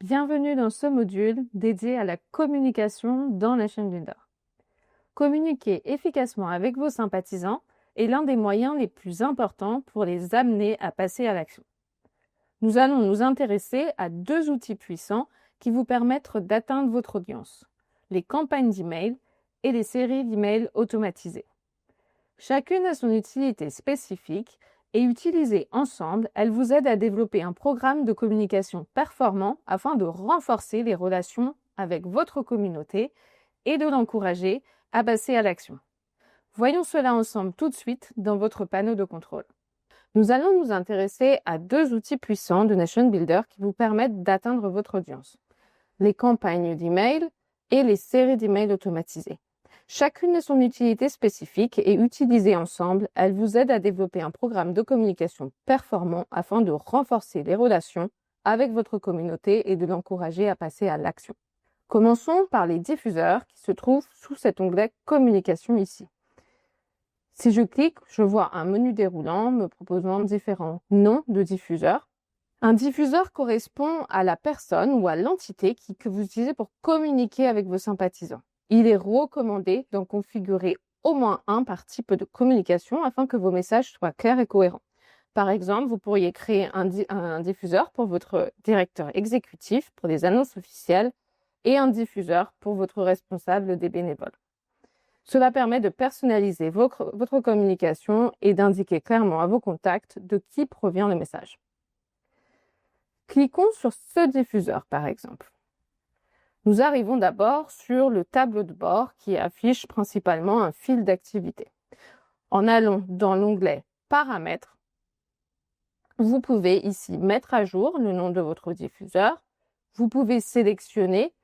Bienvenue dans ce module dédié à la communication dans Nation Builder. Communiquer efficacement avec vos sympathisants est l'un des moyens les plus importants pour les amener à passer à l'action. Nous allons nous intéresser à deux outils puissants qui vous permettent d'atteindre votre audience, les campagnes d'email et les séries d'emails automatisées. Chacune a son utilité spécifique et utilisées ensemble, elles vous aident à développer un programme de communication performant afin de renforcer les relations avec votre communauté et de l'encourager à passer à l'action. Voyons cela ensemble tout de suite dans votre panneau de contrôle. Nous allons nous intéresser à deux outils puissants de Nation Builder qui vous permettent d'atteindre votre audience, les campagnes d'email et les séries d'emails automatisées. Chacune a son utilité spécifique et utilisées ensemble, elles vous aident à développer un programme de communication performant afin de renforcer les relations avec votre communauté et de l'encourager à passer à l'action. Commençons par les diffuseurs qui se trouvent sous cet onglet Communication ici. Si je clique, je vois un menu déroulant me proposant différents noms de diffuseurs. Un diffuseur correspond à la personne ou à l'entité que vous utilisez pour communiquer avec vos sympathisants. Il est recommandé d'en configurer au moins un par type de communication afin que vos messages soient clairs et cohérents. Par exemple, vous pourriez créer un diffuseur pour votre directeur exécutif pour des annonces officielles et un diffuseur pour votre responsable des bénévoles. Cela permet de personnaliser votre communication et d'indiquer clairement à vos contacts de qui provient le message. Cliquons sur ce diffuseur, par exemple. Nous arrivons d'abord sur le tableau de bord qui affiche principalement un fil d'activité. En allant dans l'onglet Paramètres, vous pouvez ici mettre à jour le nom de votre diffuseur. Vous pouvez sélectionner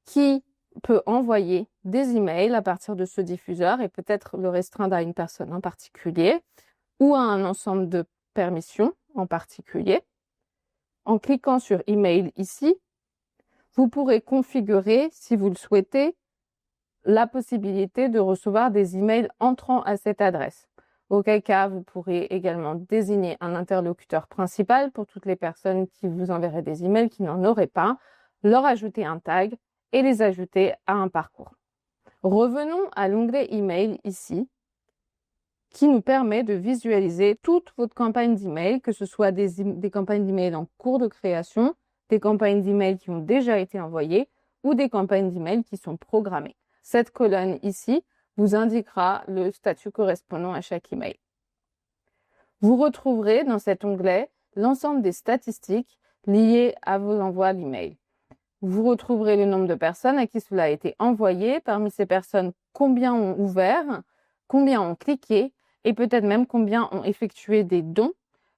qui peut envoyer des emails à partir de ce diffuseur et peut-être le restreindre à une personne en particulier ou à un ensemble de permissions en particulier. En cliquant sur Email ici, vous pourrez configurer, si vous le souhaitez, la possibilité de recevoir des emails entrant à cette adresse. Auquel cas, vous pourrez également désigner un interlocuteur principal pour toutes les personnes qui vous enverraient des emails qui n'en auraient pas, leur ajouter un tag et les ajouter à un parcours. Revenons à l'onglet Email ici, qui nous permet de visualiser toute votre campagne d'email, que ce soit des campagnes d'email en cours de création, des campagnes d'email qui ont déjà été envoyées ou des campagnes d'email qui sont programmées. Cette colonne ici vous indiquera le statut correspondant à chaque email. Vous retrouverez dans cet onglet l'ensemble des statistiques liées à vos envois d'email. Vous retrouverez le nombre de personnes à qui cela a été envoyé. Parmi ces personnes, combien ont ouvert, combien ont cliqué et peut-être même combien ont effectué des dons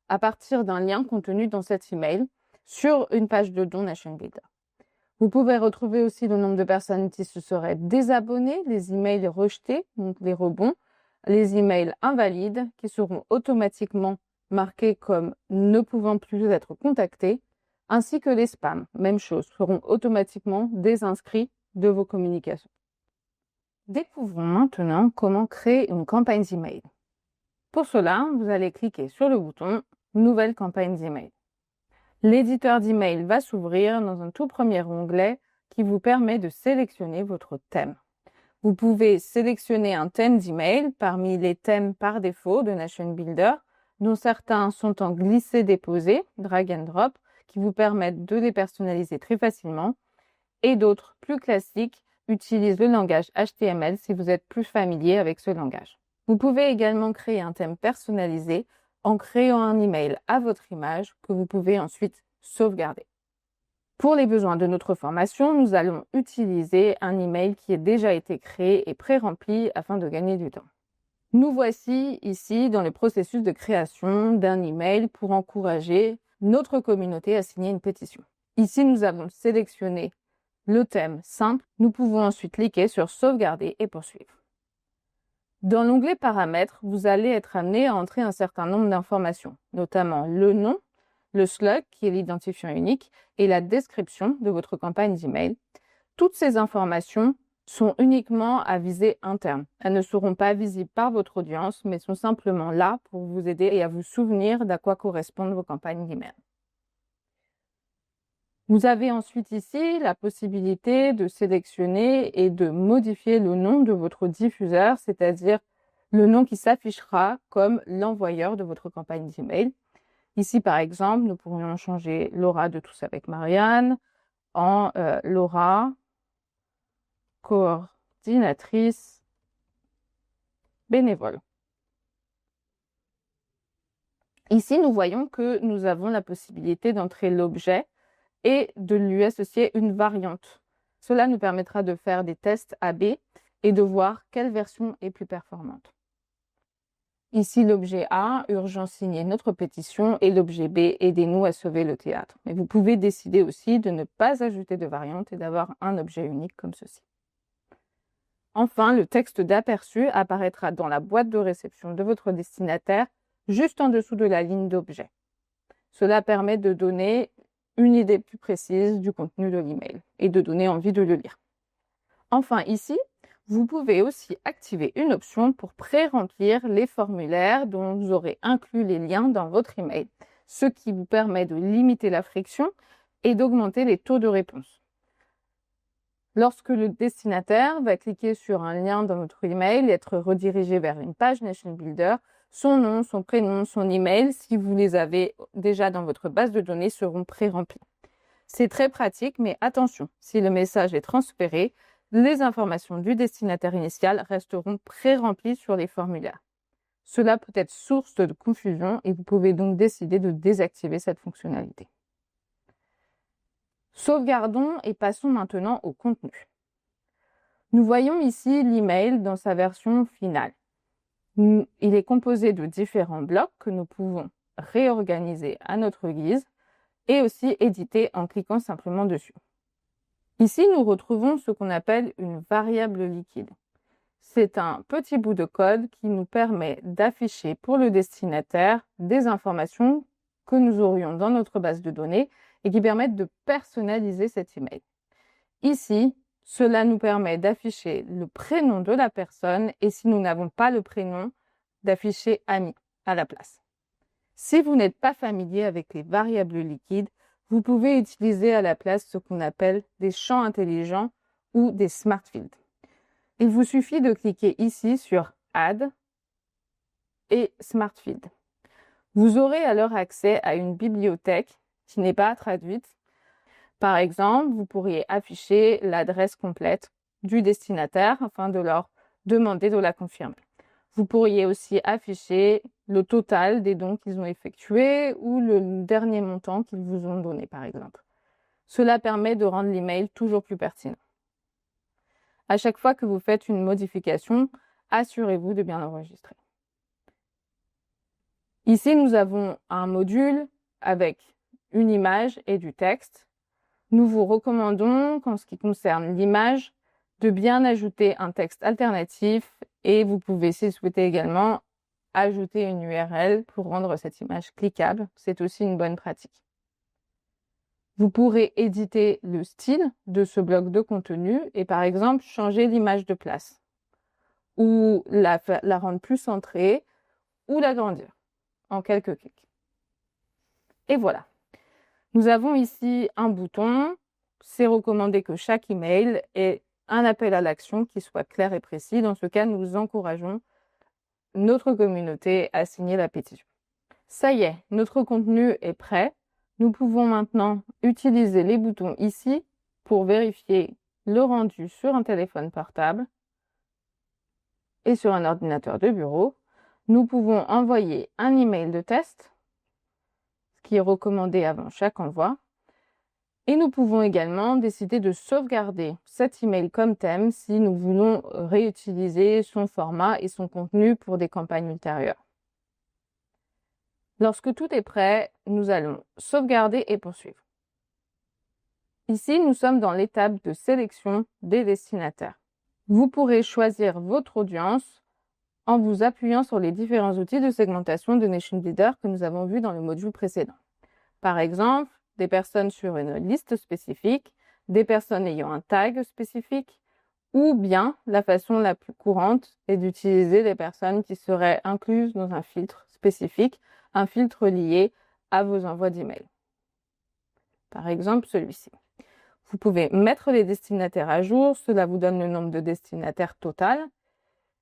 à partir d'un lien contenu dans cet email sur une page de dons Nation Builder. Vous pouvez retrouver aussi le nombre de personnes qui se seraient désabonnées, les emails rejetés, donc les rebonds, les emails invalides qui seront automatiquement marqués comme ne pouvant plus être contactés, ainsi que les spams, même chose, seront automatiquement désinscrits de vos communications. Découvrons maintenant comment créer une campagne d'email. Pour cela, vous allez cliquer sur le bouton « Nouvelle campagne d'email ». L'éditeur d'email va s'ouvrir dans un tout premier onglet qui vous permet de sélectionner votre thème. Vous pouvez sélectionner un thème d'email parmi les thèmes par défaut de Nation Builder, dont certains sont en glisser-déposer, drag and drop, qui vous permettent de les personnaliser très facilement, et d'autres plus classiques utilisent le langage HTML si vous êtes plus familier avec ce langage. Vous pouvez également créer un thème personnalisé en créant un email à votre image que vous pouvez ensuite sauvegarder. Pour les besoins de notre formation, nous allons utiliser un email qui a déjà été créé et pré-rempli afin de gagner du temps. Nous voici ici dans le processus de création d'un email pour encourager notre communauté à signer une pétition. Ici, nous avons sélectionné le thème simple. Nous pouvons ensuite cliquer sur sauvegarder et poursuivre. Dans l'onglet paramètres, vous allez être amené à entrer un certain nombre d'informations, notamment le nom, le slug qui est l'identifiant unique et la description de votre campagne d'email. Toutes ces informations sont uniquement à visée interne. Elles ne seront pas visibles par votre audience, mais sont simplement là pour vous aider et à vous souvenir d'à quoi correspondent vos campagnes d'email. Vous avez ensuite ici la possibilité de sélectionner et de modifier le nom de votre diffuseur, c'est-à-dire le nom qui s'affichera comme l'envoyeur de votre campagne d'email. Ici, par exemple, nous pourrions changer Laura de Tous avec Marianne en Laura, coordinatrice bénévole. Ici, nous voyons que nous avons la possibilité d'entrer l'objet et de lui associer une variante. Cela nous permettra de faire des tests A/B et de voir quelle version est plus performante. Ici, l'objet A, urgent signer notre pétition, et l'objet B, aidez-nous à sauver le théâtre. Mais vous pouvez décider aussi de ne pas ajouter de variante et d'avoir un objet unique comme ceci. Enfin, le texte d'aperçu apparaîtra dans la boîte de réception de votre destinataire, juste en dessous de la ligne d'objet. Cela permet de donner une idée plus précise du contenu de l'email et de donner envie de le lire. Enfin, ici, vous pouvez aussi activer une option pour pré-remplir les formulaires dont vous aurez inclus les liens dans votre email, ce qui vous permet de limiter la friction et d'augmenter les taux de réponse. Lorsque le destinataire va cliquer sur un lien dans votre email et être redirigé vers une page Nation Builder, son nom, son prénom, son email, si vous les avez déjà dans votre base de données, seront pré-remplis. C'est très pratique, mais attention, si le message est transféré, les informations du destinataire initial resteront pré-remplies sur les formulaires. Cela peut être source de confusion et vous pouvez donc décider de désactiver cette fonctionnalité. Sauvegardons et passons maintenant au contenu. Nous voyons ici l'email dans sa version finale. Il est composé de différents blocs que nous pouvons réorganiser à notre guise et aussi éditer en cliquant simplement dessus. Ici, nous retrouvons ce qu'on appelle une variable liquide. C'est un petit bout de code qui nous permet d'afficher pour le destinataire des informations que nous aurions dans notre base de données et qui permettent de personnaliser cet email. Ici, cela nous permet d'afficher le prénom de la personne et si nous n'avons pas le prénom, d'afficher ami à la place. Si vous n'êtes pas familier avec les variables liquides, vous pouvez utiliser à la place ce qu'on appelle des champs intelligents ou des smart fields. Il vous suffit de cliquer ici sur Add et Smart Field. Vous aurez alors accès à une bibliothèque qui n'est pas traduite. Par exemple, vous pourriez afficher l'adresse complète du destinataire afin de leur demander de la confirmer. Vous pourriez aussi afficher le total des dons qu'ils ont effectués ou le dernier montant qu'ils vous ont donné, par exemple. Cela permet de rendre l'email toujours plus pertinent. À chaque fois que vous faites une modification, assurez-vous de bien l'enregistrer. Ici, nous avons un module avec une image et du texte. Nous vous recommandons, en ce qui concerne l'image, de bien ajouter un texte alternatif et vous pouvez, si vous souhaitez également, ajouter une URL pour rendre cette image cliquable. C'est aussi une bonne pratique. Vous pourrez éditer le style de ce bloc de contenu et par exemple changer l'image de place ou la rendre plus centrée ou l'agrandir en quelques clics. Et voilà. Nous avons ici un bouton. C'est recommandé que chaque email ait un appel à l'action qui soit clair et précis. Dans ce cas, nous encourageons notre communauté à signer la pétition. Ça y est, notre contenu est prêt. Nous pouvons maintenant utiliser les boutons ici pour vérifier le rendu sur un téléphone portable et sur un ordinateur de bureau. Nous pouvons envoyer un email de test, ce qui est recommandé avant chaque envoi. Et nous pouvons également décider de sauvegarder cet email comme thème si nous voulons réutiliser son format et son contenu pour des campagnes ultérieures. Lorsque tout est prêt, nous allons sauvegarder et poursuivre. Ici, nous sommes dans l'étape de sélection des destinataires. Vous pourrez choisir votre audience en vous appuyant sur les différents outils de segmentation de Nation Builder que nous avons vus dans le module précédent. Par exemple, des personnes sur une liste spécifique, des personnes ayant un tag spécifique, ou bien la façon la plus courante est d'utiliser des personnes qui seraient incluses dans un filtre spécifique, un filtre lié à vos envois d'email. par exemple celui-ci. Vous pouvez mettre les destinataires à jour, cela vous donne le nombre de destinataires total.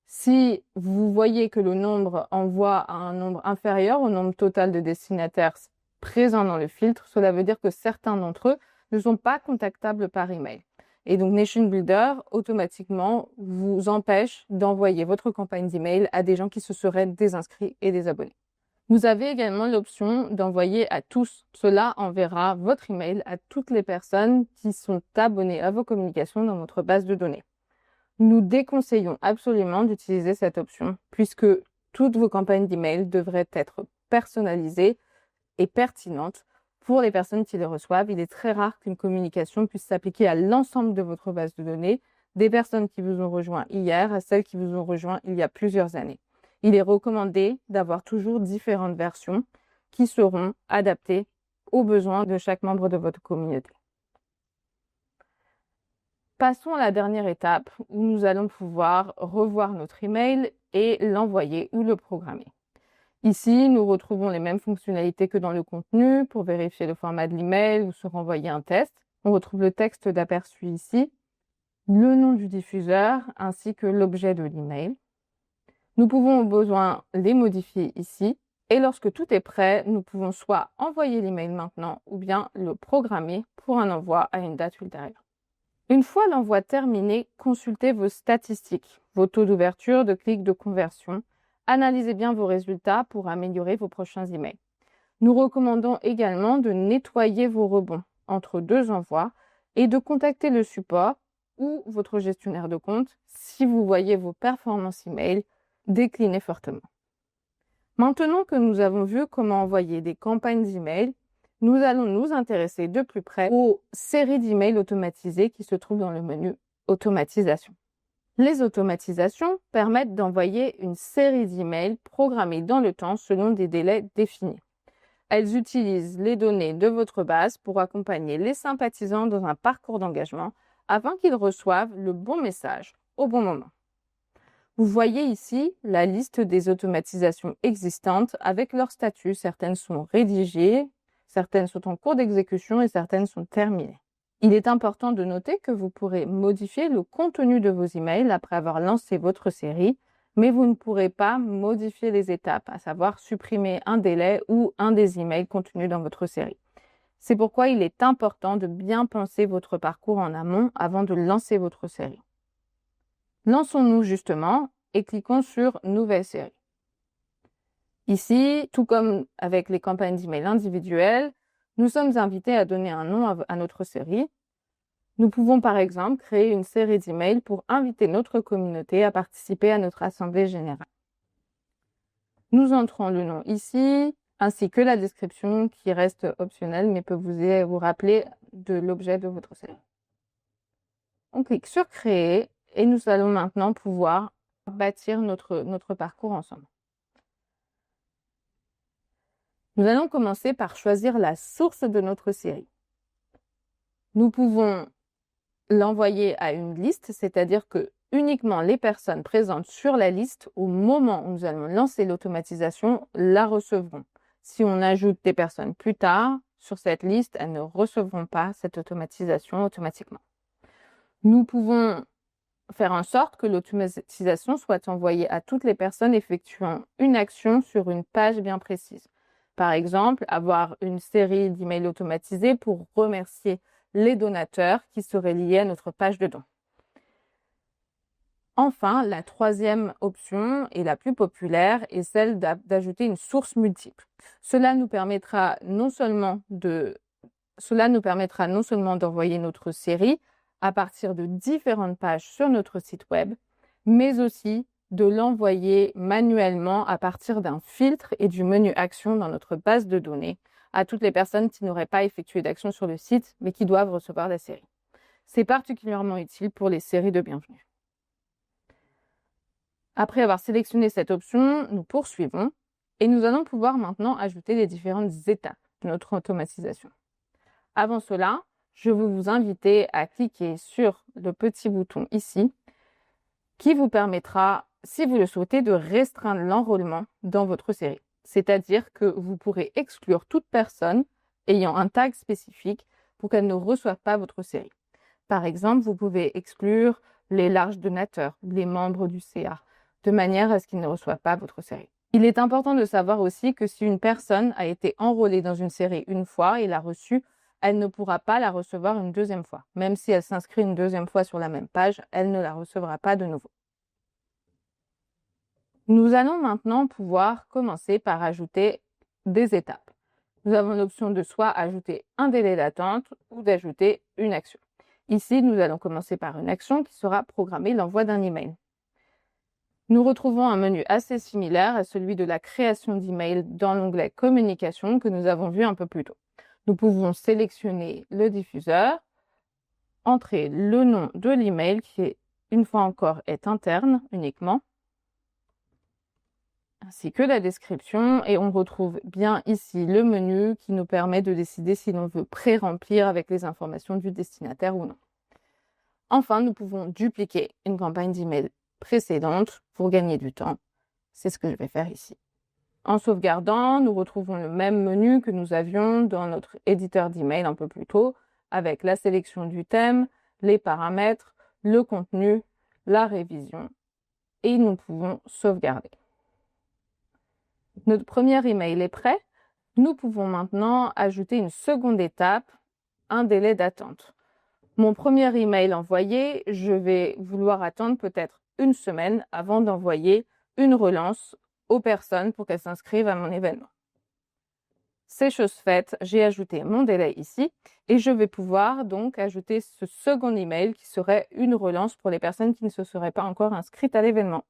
Si vous voyez que le nombre envoie à un nombre inférieur au nombre total de destinataires présents dans le filtre, cela veut dire que certains d'entre eux ne sont pas contactables par email. Et donc Nation Builder, automatiquement, vous empêche d'envoyer votre campagne d'email à des gens qui se seraient désinscrits et désabonnés. Vous avez également l'option d'envoyer à tous. Cela enverra votre email à toutes les personnes qui sont abonnées à vos communications dans votre base de données. Nous déconseillons absolument d'utiliser cette option puisque toutes vos campagnes d'email devraient être personnalisées et pertinentes pour les personnes qui les reçoivent. Il est très rare qu'une communication puisse s'appliquer à l'ensemble de votre base de données, des personnes qui vous ont rejoint hier à celles qui vous ont rejoint il y a plusieurs années. Il est recommandé d'avoir toujours différentes versions qui seront adaptées aux besoins de chaque membre de votre communauté. Passons à la dernière étape où nous allons pouvoir revoir notre email et l'envoyer ou le programmer. Ici, nous retrouvons les mêmes fonctionnalités que dans le contenu pour vérifier le format de l'email ou se renvoyer un test. On retrouve le texte d'aperçu ici, le nom du diffuseur ainsi que l'objet de l'email. Nous pouvons au besoin les modifier ici et lorsque tout est prêt, nous pouvons soit envoyer l'email maintenant ou bien le programmer pour un envoi à une date ultérieure. Une fois l'envoi terminé, consultez vos statistiques, vos taux d'ouverture, de clics, de conversion. Analysez bien vos résultats pour améliorer vos prochains emails. Nous recommandons également de nettoyer vos rebonds entre deux envois et de contacter le support ou votre gestionnaire de compte si vous voyez vos performances email décliner fortement. Maintenant que nous avons vu comment envoyer des campagnes d'email, nous allons nous intéresser de plus près aux séries d'emails automatisées qui se trouvent dans le menu Automatisation. Les automatisations permettent d'envoyer une série d'emails programmés dans le temps selon des délais définis. Elles utilisent les données de votre base pour accompagner les sympathisants dans un parcours d'engagement afin qu'ils reçoivent le bon message au bon moment. Vous voyez ici la liste des automatisations existantes avec leur statut. Certaines sont rédigées, certaines sont en cours d'exécution et certaines sont terminées. Il est important de noter que vous pourrez modifier le contenu de vos emails après avoir lancé votre série, mais vous ne pourrez pas modifier les étapes, à savoir supprimer un délai ou un des emails contenus dans votre série. C'est pourquoi il est important de bien penser votre parcours en amont avant de lancer votre série. Lançons-nous justement et cliquons sur Nouvelle série. Ici, tout comme avec les campagnes d'email individuelles, nous sommes invités à donner un nom à notre série. Nous pouvons par exemple créer une série d'emails pour inviter notre communauté à participer à notre assemblée générale. Nous entrons le nom ici, ainsi que la description qui reste optionnelle mais peut vous rappeler de l'objet de votre série. On clique sur Créer et nous allons maintenant pouvoir bâtir notre parcours ensemble. Nous allons commencer par choisir la source de notre série. Nous pouvons l'envoyer à une liste, c'est-à-dire que uniquement les personnes présentes sur la liste au moment où nous allons lancer l'automatisation la recevront. Si on ajoute des personnes plus tard sur cette liste, elles ne recevront pas cette automatisation automatiquement. Nous pouvons faire en sorte que l'automatisation soit envoyée à toutes les personnes effectuant une action sur une page bien précise. Par exemple, avoir une série d'emails automatisés pour remercier les donateurs qui seraient liés à notre page de dons. Enfin, la troisième option et la plus populaire est celle d'ajouter une source multiple. Cela nous permettra non seulement d'envoyer notre série à partir de différentes pages sur notre site web, mais aussi de l'envoyer manuellement à partir d'un filtre et du menu Action dans notre base de données à toutes les personnes qui n'auraient pas effectué d'action sur le site, mais qui doivent recevoir la série. C'est particulièrement utile pour les séries de bienvenue. Après avoir sélectionné cette option, nous poursuivons et nous allons pouvoir maintenant ajouter les différentes étapes de notre automatisation. Avant cela, je veux vous inviter à cliquer sur le petit bouton ici qui vous permettra, si vous le souhaitez, de restreindre l'enrôlement dans votre série. C'est-à-dire que vous pourrez exclure toute personne ayant un tag spécifique pour qu'elle ne reçoive pas votre série. Par exemple, vous pouvez exclure les larges donateurs, les membres du CA, de manière à ce qu'ils ne reçoivent pas votre série. Il est important de savoir aussi que si une personne a été enrôlée dans une série une fois et l'a reçue, elle ne pourra pas la recevoir une deuxième fois. Même si elle s'inscrit une deuxième fois sur la même page, elle ne la recevra pas de nouveau. Nous allons maintenant pouvoir commencer par ajouter des étapes. Nous avons l'option de soit ajouter un délai d'attente ou d'ajouter une action. Ici, nous allons commencer par une action qui sera programmer l'envoi d'un email. Nous retrouvons un menu assez similaire à celui de la création d'email dans l'onglet Communication que nous avons vu un peu plus tôt. Nous pouvons sélectionner le diffuseur, entrer le nom de l'email qui, une fois encore, est interne uniquement, ainsi que la description, et on retrouve bien ici le menu qui nous permet de décider si l'on veut pré-remplir avec les informations du destinataire ou non. Enfin, nous pouvons dupliquer une campagne d'email précédente pour gagner du temps. C'est ce que je vais faire ici. En sauvegardant, nous retrouvons le même menu que nous avions dans notre éditeur d'email un peu plus tôt, avec la sélection du thème, les paramètres, le contenu, la révision, et nous pouvons sauvegarder. Notre premier email est prêt. Nous pouvons maintenant ajouter une seconde étape, un délai d'attente. Mon premier email envoyé, je vais vouloir attendre peut-être une semaine avant d'envoyer une relance aux personnes pour qu'elles s'inscrivent à mon événement. C'est chose faite, j'ai ajouté mon délai ici et je vais pouvoir donc ajouter ce second email qui serait une relance pour les personnes qui ne se seraient pas encore inscrites à l'événement.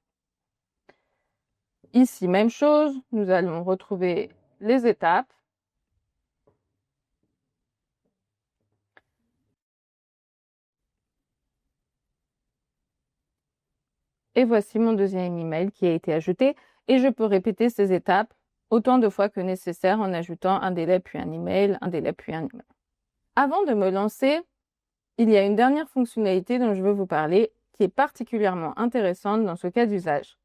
Ici, même chose, nous allons retrouver les étapes. Et voici mon deuxième email qui a été ajouté et je peux répéter ces étapes autant de fois que nécessaire en ajoutant un délai puis un email, un délai puis un email. Avant de me lancer, il y a une dernière fonctionnalité dont je veux vous parler qui est particulièrement intéressante dans ce cas d'usage.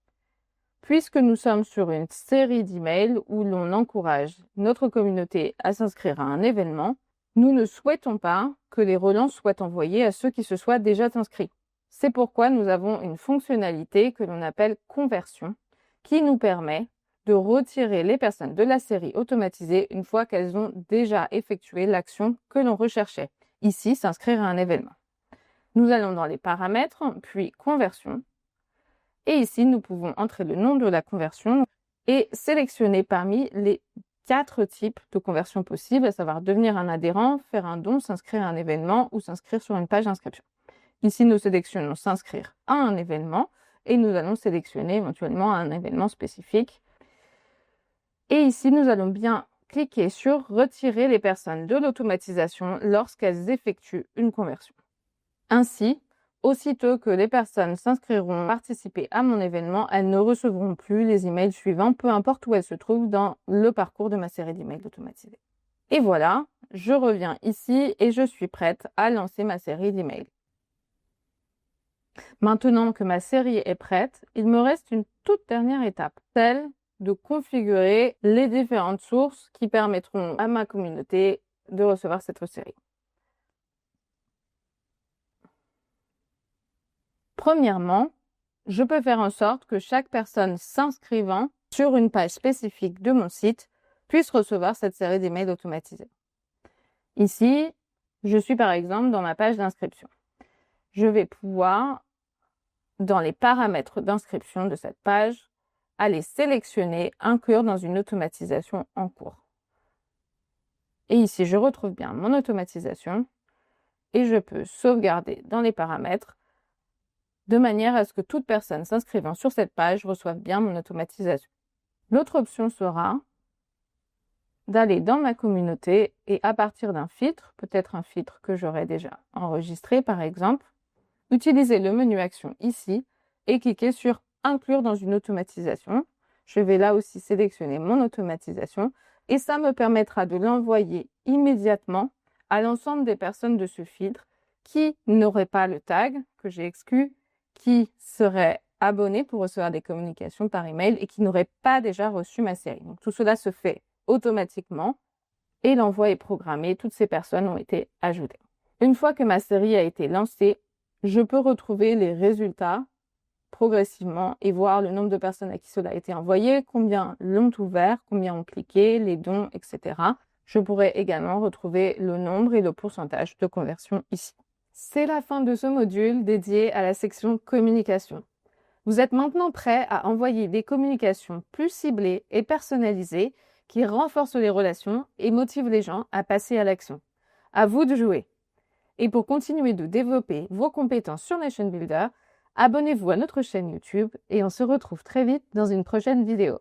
Puisque nous sommes sur une série d'emails où l'on encourage notre communauté à s'inscrire à un événement, nous ne souhaitons pas que les relances soient envoyées à ceux qui se soient déjà inscrits. C'est pourquoi nous avons une fonctionnalité que l'on appelle conversion, qui nous permet de retirer les personnes de la série automatisée une fois qu'elles ont déjà effectué l'action que l'on recherchait, ici s'inscrire à un événement. Nous allons dans les paramètres, puis conversion, et ici nous pouvons entrer le nom de la conversion et sélectionner parmi les 4 types de conversion possibles, à savoir devenir un adhérent, faire un don, s'inscrire à un événement ou s'inscrire sur une page d'inscription. Ici, nous sélectionnons s'inscrire à un événement et nous allons sélectionner éventuellement un événement spécifique. Et ici, nous allons bien cliquer sur retirer les personnes de l'automatisation lorsqu'elles effectuent une conversion. Ainsi, aussitôt que les personnes s'inscriront participer à mon événement, elles ne recevront plus les emails suivants, peu importe où elles se trouvent dans le parcours de ma série d'emails automatisés. Et voilà, je reviens ici et je suis prête à lancer ma série d'emails. Maintenant que ma série est prête, il me reste une toute dernière étape, celle de configurer les différentes sources qui permettront à ma communauté de recevoir cette série. Premièrement, je peux faire en sorte que chaque personne s'inscrivant sur une page spécifique de mon site puisse recevoir cette série d'emails automatisés. Ici, je suis par exemple dans ma page d'inscription. Je vais pouvoir, dans les paramètres d'inscription de cette page, aller sélectionner « Inclure dans une automatisation en cours ». Et ici, je retrouve bien mon automatisation et je peux sauvegarder dans les paramètres de manière à ce que toute personne s'inscrivant sur cette page reçoive bien mon automatisation. L'autre option sera d'aller dans ma communauté et à partir d'un filtre, peut-être un filtre que j'aurais déjà enregistré par exemple, utiliser le menu Action ici et cliquer sur Inclure dans une automatisation. Je vais là aussi sélectionner mon automatisation et ça me permettra de l'envoyer immédiatement à l'ensemble des personnes de ce filtre qui n'auraient pas le tag que j'ai exclu, qui seraient abonnés pour recevoir des communications par email et qui n'auraient pas déjà reçu ma série. Donc tout cela se fait automatiquement et l'envoi est programmé. Toutes ces personnes ont été ajoutées. Une fois que ma série a été lancée, je peux retrouver les résultats progressivement et voir le nombre de personnes à qui cela a été envoyé, combien l'ont ouvert, combien ont cliqué, les dons, etc. Je pourrais également retrouver le nombre et le pourcentage de conversion ici. C'est la fin de ce module dédié à la section communication. Vous êtes maintenant prêt à envoyer des communications plus ciblées et personnalisées qui renforcent les relations et motivent les gens à passer à l'action. À vous de jouer. Et pour continuer de développer vos compétences sur Nation Builder, abonnez-vous à notre chaîne YouTube et on se retrouve très vite dans une prochaine vidéo.